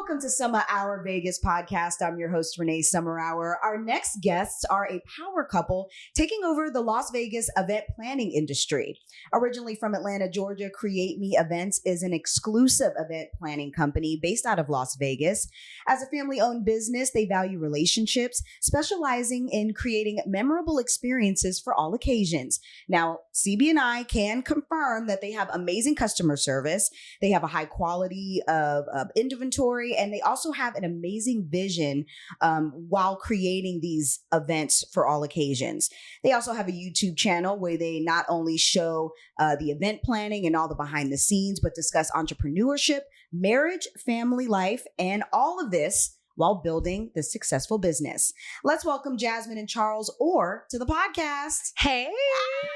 Welcome to Summa Our Vegas podcast. I'm your host, Renee Summer Our. Our next guests are a power couple taking over the Las Vegas event planning industry. Originally from Atlanta, Georgia, Create Me Events is an exclusive event planning company based out of Las Vegas. As a family-owned business, they value relationships, specializing in creating memorable experiences for all occasions. Now, CB and I can confirm that they have amazing customer service. They have a high quality of inventory, and they also have an amazing vision while creating these events for all occasions. They also have a YouTube channel where they not only show the event planning and all the behind the scenes, but discuss entrepreneurship, marriage, family life, and all of this while building the successful business. Let's welcome Jazmin and Charles Orr to the podcast. Hey.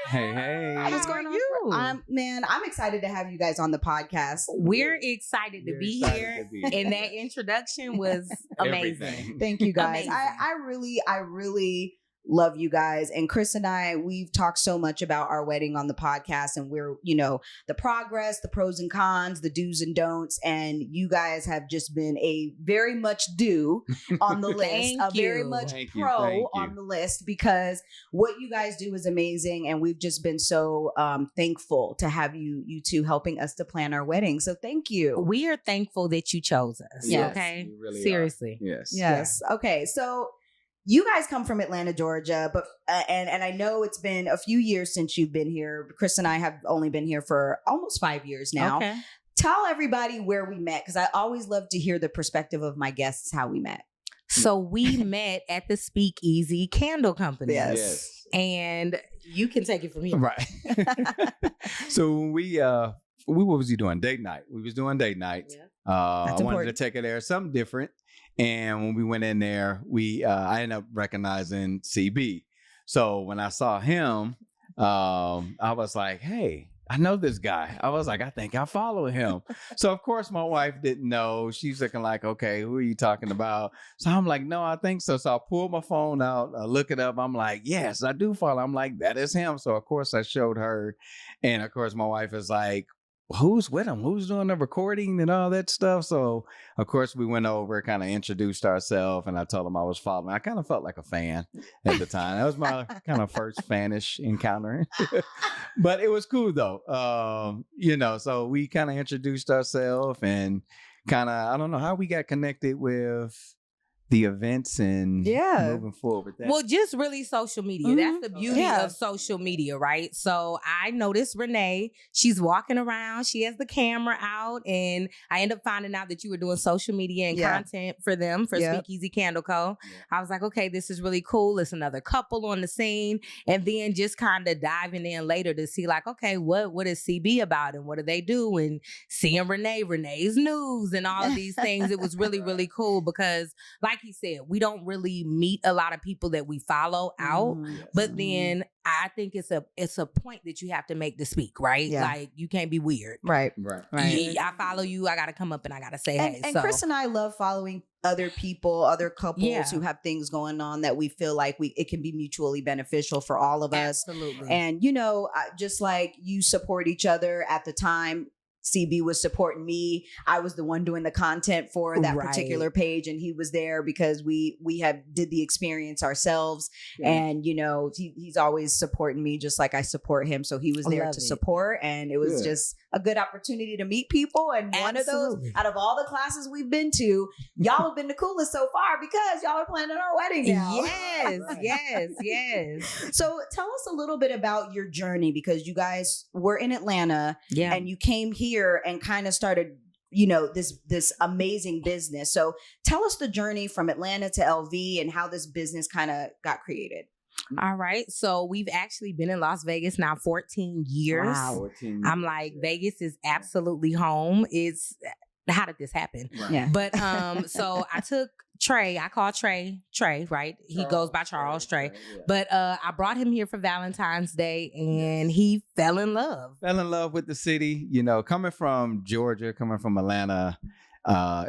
Hey. What's going on? I'm excited to have you guys on the podcast. We're excited to be here. And that introduction was amazing. Thank you guys. Amazing. I really love you guys. And Chris and I, we've talked so much about our wedding on the podcast, and we're, the progress, the pros and cons, the do's and don'ts. And you guys have just been a very much do on the list, very much pro on the list, because what you guys do is amazing. And we've just been so thankful to have you two helping us to plan our wedding. So thank you. We are thankful that you chose us. Yes. Okay. Really seriously. Yes. Yes. Yeah. Okay. So you guys come from Atlanta, Georgia, but and I know it's been a few years since you've been here. Chris and I have only been here for almost 5 years now. Okay. Tell everybody where we met, because I always love to hear the perspective of my guests how we met. So we met at the Speakeasy Candle Company. Yes. And you can take it from here. Right. So when what was he doing? Date night. We was doing date night. Yeah. I wanted to take it there, something different. And when we went in there, I ended up recognizing CB. So when I saw him, I was like, hey, I know this guy. I was like, I think I follow him. So of course my wife didn't know. She's looking like, okay, who are you talking about? So I'm like, no, I think so. So I pulled my phone out, I look it up. I'm like, yes, I do follow. I'm like, that is him. So of course I showed her. And of course my wife is like, who's with him? Who's doing the recording and all that stuff? So, of course, we went over, kind of introduced ourselves, and I told him I was following. I kind of felt like a fan at the time. That was my kind of first fanish encounter. But it was cool, though. So we kind of introduced ourselves and kind of, I don't know how we got connected with the events and moving forward with that. Well, just really social media. Mm-hmm. That's the beauty of social media, right? So I noticed Renee, she's walking around, she has the camera out, and I end up finding out that you were doing social media and content for them, for Speakeasy Candle Co. Yeah. I was like, okay, this is really cool. It's another couple on the scene. And then just kind of diving in later to see like, okay, what is CB about and what do they do? And seeing Renee's news and all of these things. It was really, really cool because like he said, we don't really meet a lot of people that we follow out, but then I think it's a point that you have to make to speak, right? Yeah. Like you can't be weird. Right. I follow you. I got to come up and I got to say, hey. And Chris and I love following other people, other couples who have things going on that we feel like it can be mutually beneficial for all of us. Absolutely. And, just like you support each other at the time, CB was supporting me. I was the one doing the content for that particular page, and he was there because we did the experience ourselves. Yeah. And he's always supporting me just like I support him. So he was there to support, and it was just a good opportunity to meet people. And one of those, out of all the classes we've been to, y'all have been the coolest so far because y'all are planning our wedding now. Yes. So tell us a little bit about your journey, because you guys were in Atlanta and you came here and kind of started, this amazing business. So tell us the journey from Atlanta to LV and how this business kind of got created. All right. So we've actually been in Las Vegas now 14 years. Wow. 14 years. I'm like, Vegas is absolutely home. How did this happen? Right. Yeah. But so I took Trey. I call Trey, right? He goes by Charles Trey. Yeah. But I brought him here for Valentine's Day, and he fell in love. Fell in love with the city. Coming from Georgia, coming from Atlanta,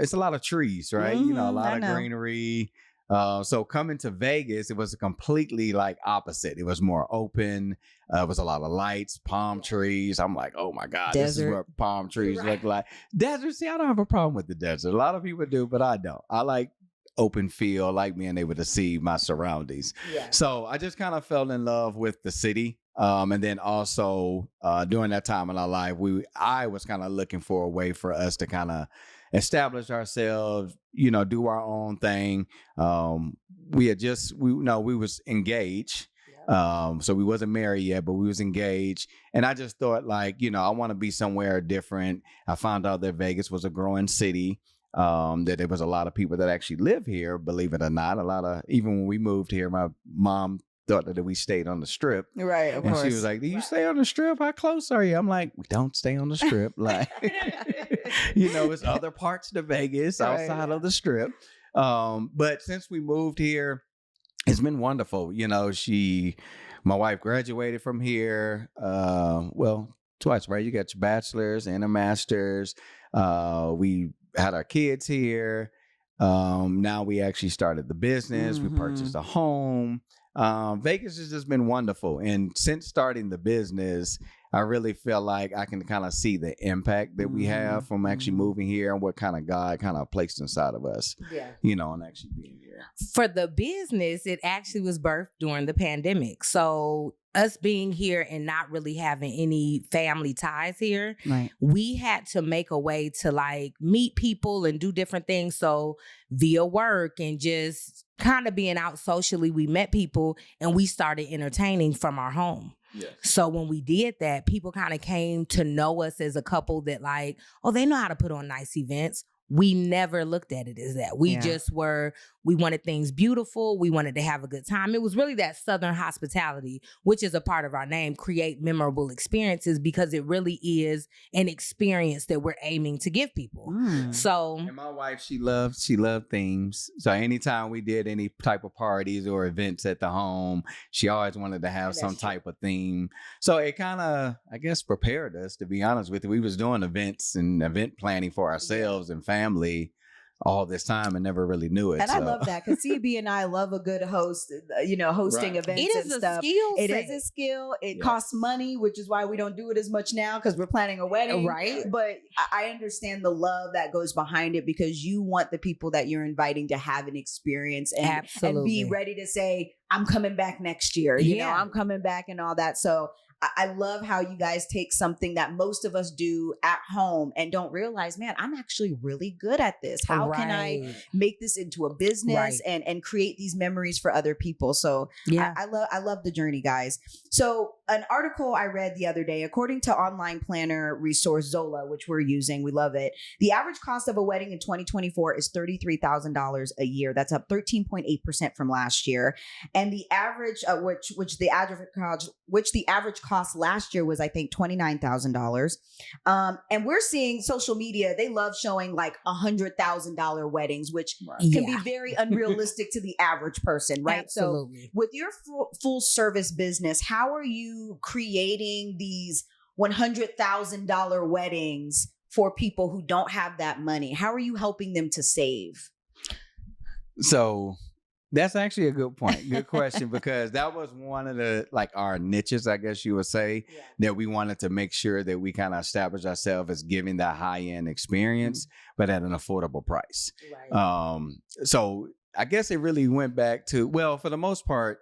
it's a lot of trees, right? Mm-hmm, a lot of greenery. So coming to Vegas, it was a completely like opposite. It was more open. It was a lot of lights, palm trees. I'm like, oh my God, this is what palm trees look like. Desert, see, I don't have a problem with the desert. A lot of people do, but I don't. I like open feel, like being able to see my surroundings. Yeah. So I just kind of fell in love with the city. And then also during that time in our life, I was kind of looking for a way for us to kind of establish ourselves, do our own thing. We was engaged. So we wasn't married yet, but we was engaged. And I just thought like, I want to be somewhere different. I found out that Vegas was a growing city. That there was a lot of people that actually live here, believe it or not. Even when we moved here, my mom thought that we stayed on the Strip. Right, of course. She was like, do you stay on the Strip? How close are you? I'm like, we don't stay on the Strip. Like, it's other parts of Vegas outside of the Strip. But since we moved here, it's been wonderful. My wife graduated from here. Twice, right? You got your bachelor's and a master's. We had our kids here. Now we actually started the business. We purchased a home. Vegas has just been wonderful. And since starting the business, I really feel like I can kind of see the impact that we have from actually moving here and what kind of God kind of placed inside of us, and actually being here. For the business, it actually was birthed during the pandemic. So us being here and not really having any family ties here, we had to make a way to like meet people and do different things. So via work and just kind of being out socially, we met people and we started entertaining from our home. Yes. So when we did that, people kind of came to know us as a couple that like, oh, they know how to put on nice events. We never looked at it as that. We wanted things beautiful. We wanted to have a good time. It was really that Southern hospitality, which is a part of our name, create memorable experiences, because it really is an experience that we're aiming to give people. So, and my wife, she loved themes. So anytime we did any type of parties or events at the home, she always wanted to have some type of theme. So it kind of, I guess, prepared us, to be honest with you. We was doing events and event planning for ourselves and family all this time and never really knew it. And I love that because CB and I love a good host, hosting events and stuff. It is a skill. It costs money, which is why we don't do it as much now because we're planning a wedding. Right. But I understand the love that goes behind it because you want the people that you're inviting to have an experience and be ready to say, I'm coming back next year. I'm coming back and all that. So I love how you guys take something that most of us do at home and don't realize, man, I'm actually really good at this. How can I make this into a business and create these memories for other people? So I love the journey, guys. So an article I read the other day, according to online planner resource Zola, which we're using, we love it. The average cost of a wedding in 2024 is $33,000 a year. That's up 13.8% from last year. And the average, which the average cost last year was, I think, $29,000. And we're seeing social media, they love showing like $100,000 weddings, which can be very unrealistic to the average person, right? Absolutely. So with your full service business, how are you creating these $100,000 weddings for people who don't have that money? How are you helping them to save? So that's actually a good point. Good question, because that was one of the our niches, I guess you would say, that we wanted to make sure that we kind of establish ourselves as giving that high-end experience, but at an affordable price. Right. So I guess it really went back to, well, for the most part,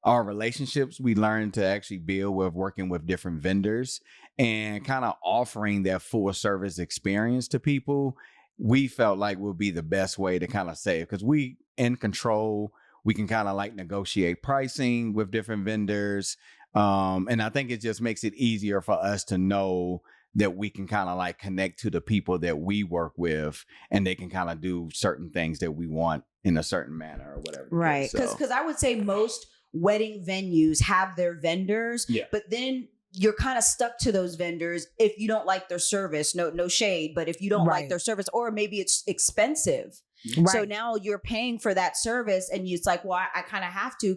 our relationships we learned to actually build with working with different vendors and kind of offering that full service experience to people. We felt like would be the best way to kind of save, because we in control. We can kind of negotiate pricing with different vendors. And I think it just makes it easier for us to know that we can kind of connect to the people that we work with, and they can kind of do certain things that we want in a certain manner or whatever. Right. Because I would say most wedding venues have their vendors, but then you're kind of stuck to those vendors if you don't like their service. No shade, but if you don't like their service, or maybe it's expensive. Right. So now you're paying for that service, and it's like, well, I kind of have to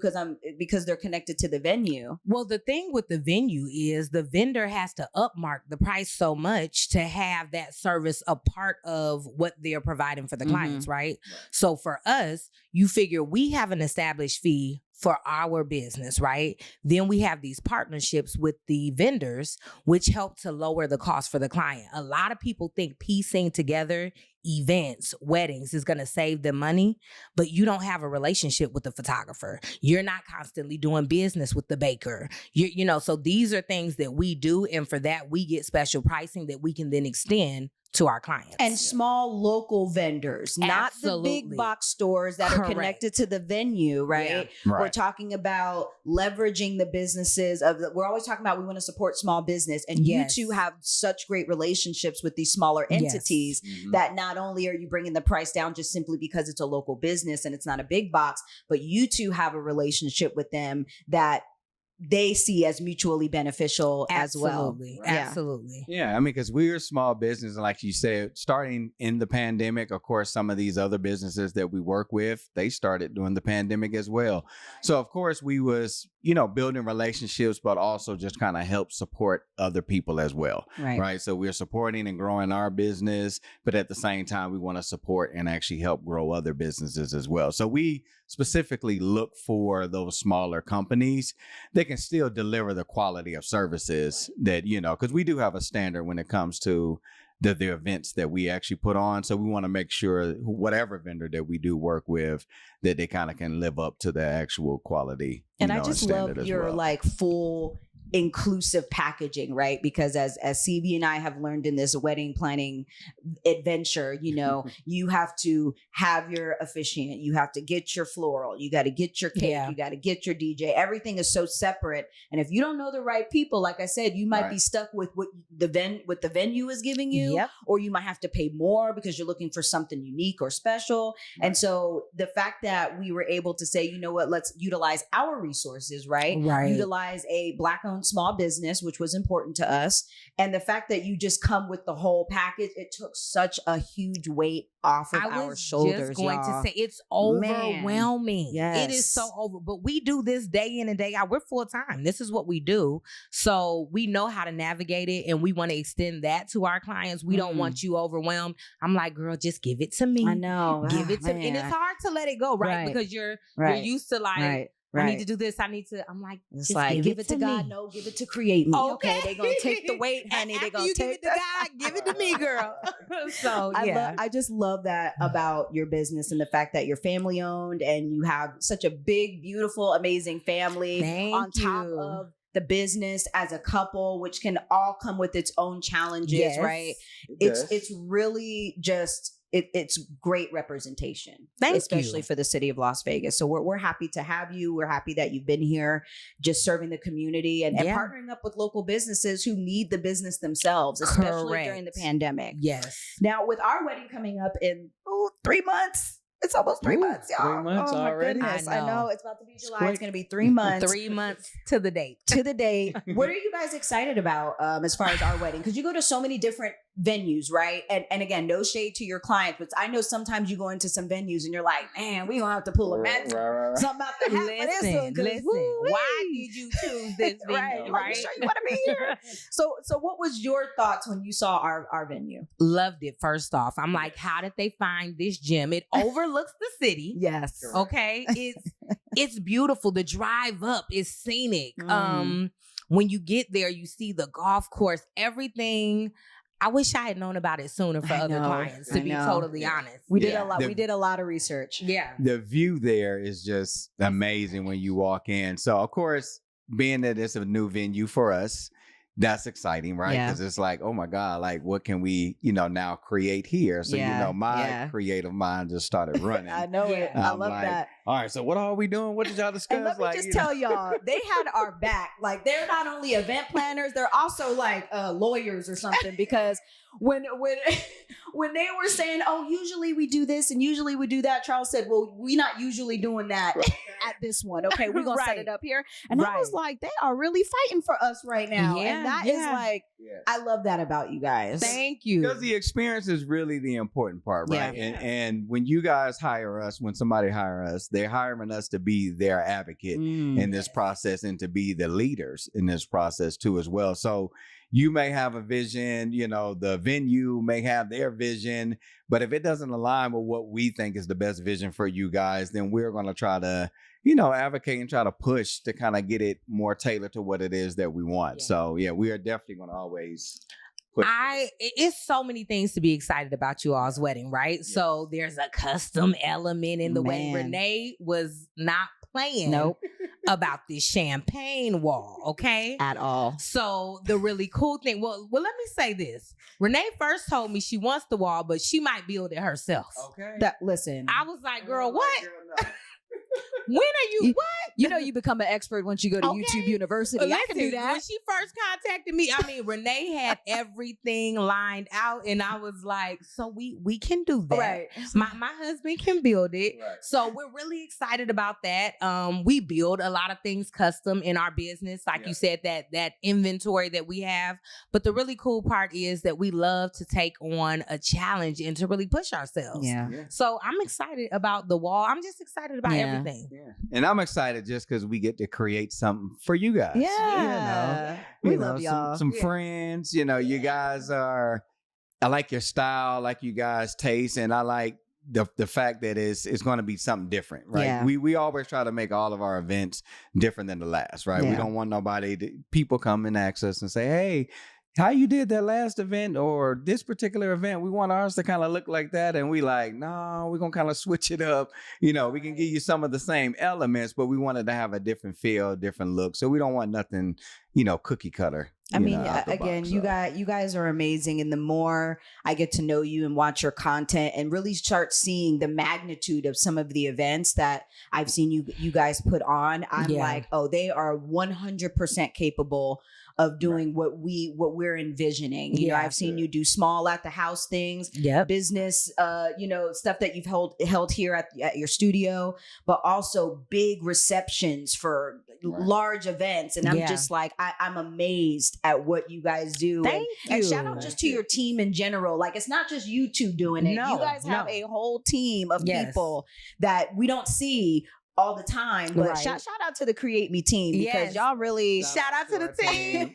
because they're connected to the venue. Well, the thing with the venue is the vendor has to upmark the price so much to have that service a part of what they're providing for the clients, right? So for us, you figure we have an established fee for our business, right? Then we have these partnerships with the vendors, which help to lower the cost for the client. A lot of people think piecing together events, weddings is going to save them money, but you don't have a relationship with the photographer. You're not constantly doing business with the baker. You know, so these are things that we do. And for that, we get special pricing that we can then extend to our clients. And small local vendors, not the big box stores that are connected to the venue, right? Right. We're talking about leveraging the businesses we're always talking about we want to support small business. And you two have such great relationships with these smaller entities that not only are you bringing the price down just simply because it's a local business and it's not a big box, but you two have a relationship with them that they see as mutually beneficial as well. Absolutely. Yeah. I mean, because we're a small business. And like you said, starting in the pandemic, of course, some of these other businesses that we work with, they started during the pandemic as well. So, of course, we was, building relationships, but also just kind of help support other people as well. Right. So we're supporting and growing our business, but at the same time, we want to support and actually help grow other businesses as well. So we specifically look for those smaller companies that can still deliver the quality of services that, because we do have a standard when it comes to the events that we actually put on. So we want to make sure whatever vendor that we do work with, that they kind of can live up to the actual quality. And I just love your full inclusive packaging, right? Because as CB and I have learned in this wedding planning adventure, you have to have your officiant, you have to get your floral, you got to get your cake, you got to get your DJ. Everything is so separate. And if you don't know the right people, like I said, you might be stuck with what the venue is giving you, or you might have to pay more because you're looking for something unique or special. And so the fact that we were able to say, you know what, let's utilize our resources, right? Utilize a Black-owned small business, which was important to us. And the fact that you just come with the whole package, it took such a huge weight off of our shoulders. I was just going to say, it's overwhelming. It is so over, but we do this day in and day out. We're full time. This is what we do. So we know how to navigate it, and we want to extend that to our clients. We don't want you overwhelmed. I'm like, girl, just give it to me. I know. Give it to me. And it's hard to let it go, right? Because you're used to I need to do this. I'm like, it's like, give it to God. No, give it to create me. Okay. They're going to take the weight, honey. They're going to take it to God. Give it to me, girl. So, I just love that about your business and the fact that you're family owned and you have such a big, beautiful, amazing family on top of the business as a couple, which can all come with its own challenges, right? It's really just... It's great representation, especially for the city of Las Vegas. So we're happy to have you. We're happy that you've been here just serving the community and partnering up with local businesses who need the business themselves, especially during the pandemic. Yes. Now, with our wedding coming up in 3 months. It's almost 3 months, y'all. 3 months already. Goodness. I know. It's about to be July. It's going to be 3 months. 3 months to the date. What are you guys excited about as far as our wedding? Because you go to so many different venues, right? And again, no shade to your clients, but I know sometimes you go into some venues and you're like, man, we gonna have to pull a match. Something out the hat for this one. Listen. Why did you choose this venue? Right? You sure you want to be here? So what was your thoughts when you saw our venue? Loved it. First off, I'm like, how did they find this gym? It overlooks the city. Yes. Okay. It's beautiful. The drive up is scenic. When you get there, you see the golf course, everything. I wish I had known about it sooner for other clients, to be totally honest. We did a lot. We did a lot of research. Yeah. The view there is just amazing when you walk in. So, of course, being that it's a new venue for us, that's exciting, right? Because it's like, oh my God, like what can we, now create here? So, my creative mind just started running. I know it. I love that. All right, so what are we doing? What did y'all discuss? And let me just tell y'all, they had our back. Like they're not only event planners, they're also like lawyers or something, because when when they were saying, oh, usually we do this and usually we do that, Charles said, well, we're not usually doing that at this one. Okay, we're gonna set it up here. And I was like, they are really fighting for us right now. And that is like, I love that about you guys. Thank you. Because the experience is really the important part, right? And when you guys hire us, when somebody hire us, they're hiring us to be their advocate in this process and to be the leaders in this process too as well. So you may have a vision, you know, the venue may have their vision, but if it doesn't align with what we think is the best vision for you guys, then we're going to try to, you know, advocate and try to push to kind of get it more tailored to what it is that we want. So yeah, we are definitely going to always push. It's so many things to be excited about you all's wedding, right? Yes. So there's a custom element in the wedding. Renee was not playing about this champagne wall, okay? At all. So the really cool thing, well, let me say this. Renee first told me she wants the wall, but she might build it herself. Okay. Listen. I was like, girl, what? When are you what? You know you become an expert once you go to YouTube University. Listen, I can do that. When she first contacted me, I mean, Renee had everything lined out, and I was like, so we can do that. Right. My husband can build it. Right. So we're really excited about that. We build a lot of things custom in our business. Like you said, that inventory that we have. But the really cool part is that we love to take on a challenge and to really push ourselves. Yeah. So I'm excited about the wall. I'm just excited about everything. Yeah. And I'm excited just because we get to create something for you guys. Yeah. We love y'all. Some friends, you know, you guys I like your style, I like you guys' taste, and I like the fact that it's going to be something different, right? Yeah. We always try to make all of our events different than the last, right? We don't want people come and ask us and say, hey, how you did that last event or this particular event, we want ours to kind of look like that. And we like, no, we're going to kind of switch it up. You know, we can give you some of the same elements, but we wanted to have a different feel, different look. So we don't want nothing, you know, cookie cutter. I mean, again, you guys are amazing. And the more I get to know you and watch your content and really start seeing the magnitude of some of the events that I've seen you guys put on, I'm like, oh, they are 100% capable of doing what we're envisioning. You know, I've seen you do small at the house things, business, you know, stuff that you've held here at your studio, but also big receptions for large events. And I'm just like, I'm amazed at what you guys do. Thank you. And shout out just to your team in general. Like, it's not just you two doing it. You guys have a whole team of people that we don't see all the time, but shout out to the Create Me team because y'all really shout out to the team.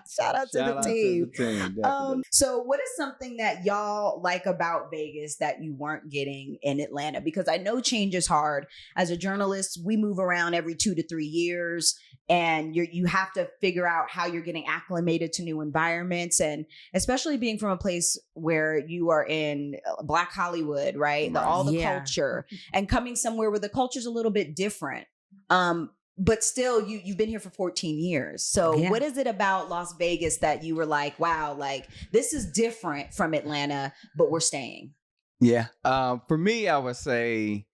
Shout out to the team. So what is something that y'all like about Vegas that you weren't getting in Atlanta? Because I know change is hard. As a journalist, we move around every 2 to 3 years, and you have to figure out how you're getting acclimated to new environments, and especially being from a place where you are in Black Hollywood, right? All the culture, and coming somewhere where the culture's a little bit different. But still, you've been here for 14 years. So what is it about Las Vegas that you were like, wow, like this is different from Atlanta, but we're staying? Yeah. For me, I would say,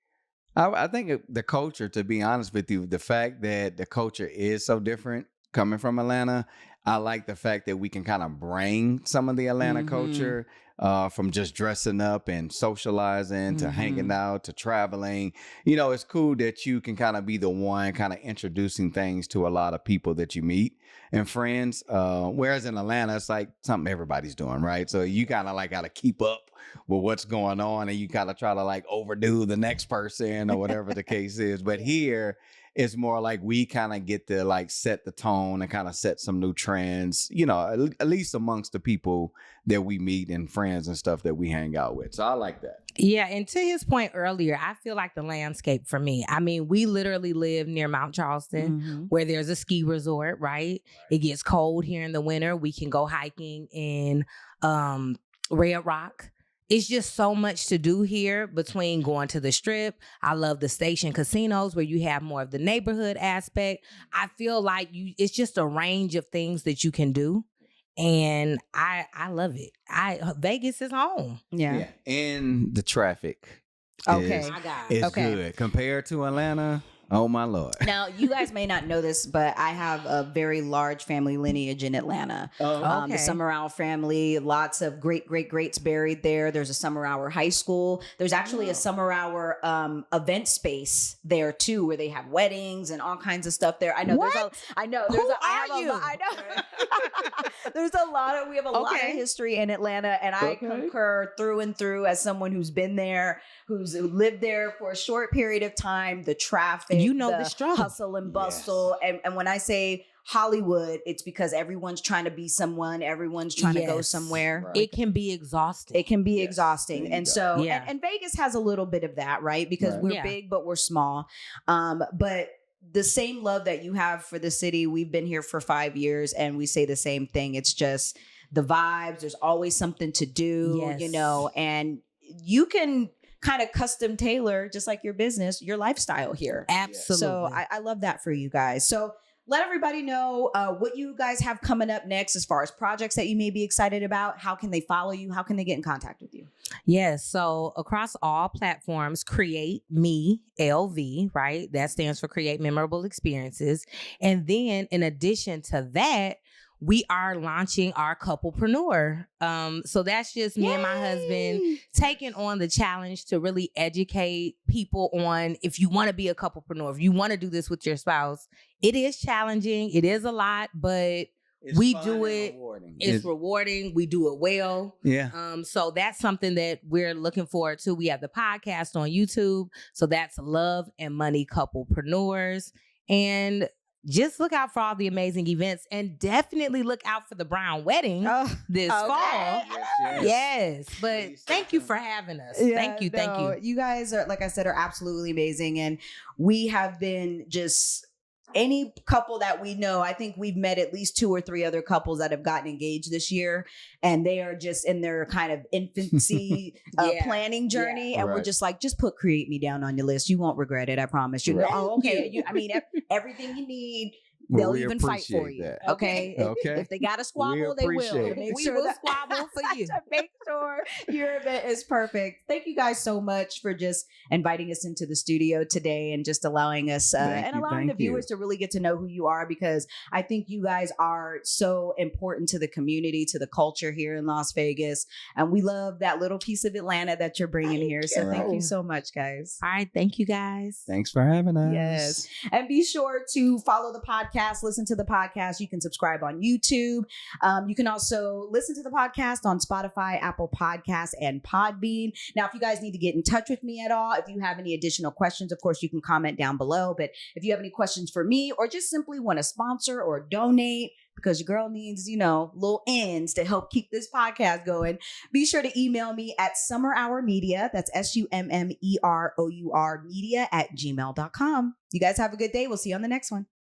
I think the culture, to be honest with you, the fact that the culture is so different coming from Atlanta, I like the fact that we can kind of bring some of the Atlanta culture from just dressing up and socializing to hanging out to traveling. You know, it's cool that you can kind of be the one kind of introducing things to a lot of people that you meet and friends. Whereas in Atlanta, it's like something everybody's doing, right? So you kind of like got to keep up with what's going on, and you kind of try to like overdo the next person or whatever the case is. But here, it's more like we kind of get to like set the tone and kind of set some new trends, you know, at least amongst the people that we meet and friends and stuff that we hang out with. So I like that. Yeah. And to his point earlier, I feel like the landscape for me, I mean, we literally live near Mount Charleston where there's a ski resort, right? It gets cold here in the winter. We can go hiking in Red Rock. It's just so much to do here between going to the Strip. I love the station casinos where you have more of the neighborhood aspect. I feel like it's just a range of things that you can do. And I love it. Vegas is home. Yeah. And the traffic is good. Compared to Atlanta, Oh my Lord. Now, you guys may not know this, but I have a very large family lineage in Atlanta. Okay. The Summa Our family, lots of greats buried there. There's a Summa Our high school. There's actually a Summa Our event space there too, where they have weddings and all kinds of stuff there. I know. What? I know. Who are you? I know. We have a lot of history in Atlanta, and I concur through and through as someone who's been there, who's lived there for a short period of time. The traffic, the struggle, hustle and bustle. Yes. And when I say Hollywood, it's because everyone's trying to be someone, everyone's trying to go somewhere. Right. It can be exhausting. It can be exhausting. And so, and Vegas has a little bit of that, right? Because we're big, but we're small. But the same love that you have for the city, we've been here for 5 years and we say the same thing. It's just the vibes. There's always something to do, you know, and you can kind of custom tailor, just like your business, your lifestyle here. Absolutely. So I love that for you guys. So let everybody know what you guys have coming up next as far as projects that you may be excited about. How can they follow you? How can they get in contact with you? Yes. So across all platforms, Create Me LV, right? That stands for Create Memorable Experiences. And then in addition to that, we are launching our couplepreneur. So that's just me and my husband taking on the challenge to really educate people on, if you want to be a couplepreneur, if you want to do this with your spouse, it is challenging. It is a lot, but we do it. It's rewarding. We do it well. Yeah. So that's something that we're looking forward to. We have the podcast on YouTube. So that's Love and Money Couplepreneurs. And just look out for all the amazing events, and definitely look out for the Brown Wedding this fall. Yes. But please, thank you for having us. Thank you. You guys are, like I said, are absolutely amazing. And we have been just any couple that we know, I think we've met at least 2 or 3 other couples that have gotten engaged this year, and they are just in their kind of infancy planning journey. And we're just like, just put Create Me down on your list. You won't regret it. I promise you. Oh, okay. Everything you need. They'll even fight for you. That. Okay. If they got to squabble, they will. We will squabble for you. To make sure your event is perfect. Thank you guys so much for just inviting us into the studio today and just allowing us and allowing the viewers to really get to know who you are, because I think you guys are so important to the community, to the culture here in Las Vegas. And we love that little piece of Atlanta that you're bringing here. So thank you so much, guys. All right. Thank you, guys. Thanks for having us. Yes. And be sure to follow the podcast. Listen to the podcast. You can subscribe on YouTube. You can also listen to the podcast on Spotify, Apple Podcasts, and Podbean. Now, if you guys need to get in touch with me at all, if you have any additional questions, of course, you can comment down below. But if you have any questions for me, or just simply want to sponsor or donate, because your girl needs, little ends to help keep this podcast going, be sure to email me at summerourmedia. That's SUMMEROUR media @gmail.com. You guys have a good day. We'll see you on the next one.